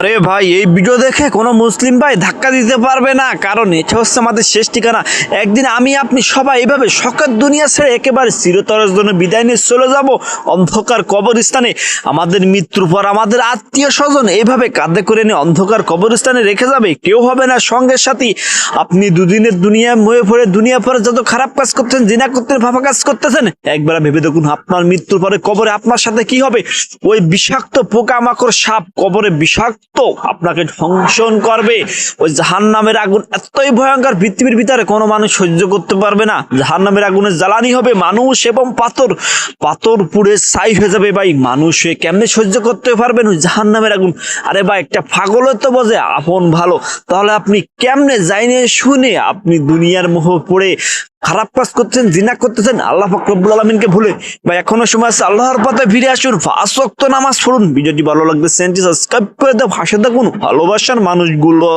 আরে ভাই, এই ভিডিও দেখে কোনো মুসলিম ভাই ধাক্কা দিতে পারবে না, কারণ এটা হচ্ছে আমাদের শেষ ঠিকানা। একদিন আমি আপনি সবাই এভাবে শখের দুনিয়া ছেড়ে একেবারে চিরতরের জন্য বিদায় নিয়ে চলে যাব অন্ধকার কবরস্থানে। আমাদের মৃত্যুর পর আমাদের আত্মীয় স্বজন এইভাবে কাঁধে করে নিয়ে অন্ধকার কবরস্থানে রেখে যাবে, কেউ হবে না সঙ্গের সাথী। আপনি দুদিনের দুনিয়া ময়ে পড়ে দুনিয়া পরে যত খারাপ কাজ করতেন, জিনা করতেন, ভাবা কাজ করতেছেন, একবার ভেবে দেখুন আপনার মৃত্যুর পরে কবরে আপনার সাথে কি হবে। ওই বিষাক্ত পোকামাকড় সাপ কবরে বিষাক্ত আপনাকে ধ্বংসন করবে। ওই জাহান্নামের আগুন এতই ভয়ঙ্কর, পৃথিবীর ভিতরে কোনো মানুষ সহ্য করতে পারবে না। জাহান্নামের আগুনের জ্বালানি হবে মানুষ এবং পাথর, পাথর পুড়ে ছাই হয়ে যাবে। ভাই, মানুষ কেমনে সহ্য করতে পারবেন ওই জাহান্নামের আগুন? আরে ভাই, একটা পাগল তো বোঝে আপন ভালো, তাহলে আপনি কেমনে জাইনে শুনে আপনি দুনিয়ার মোহ পড়ে খারাপ কাজ করছেন, জিনা করতেছেন আল্লাহ পাক রব্বুল আলামিনকে ভুলে? ভাই, এখনো সময় আছে, আল্লাহর পথে ফিরে আসুন, 5 ওয়াক্ত নামাজ পড়ুন। ভিডিওটি ভালো লাগলে চ্যানেলটি সাবস্ক্রাইব করে দাও, পাশে থাকুন ভালোবাসার মানুষগুলো।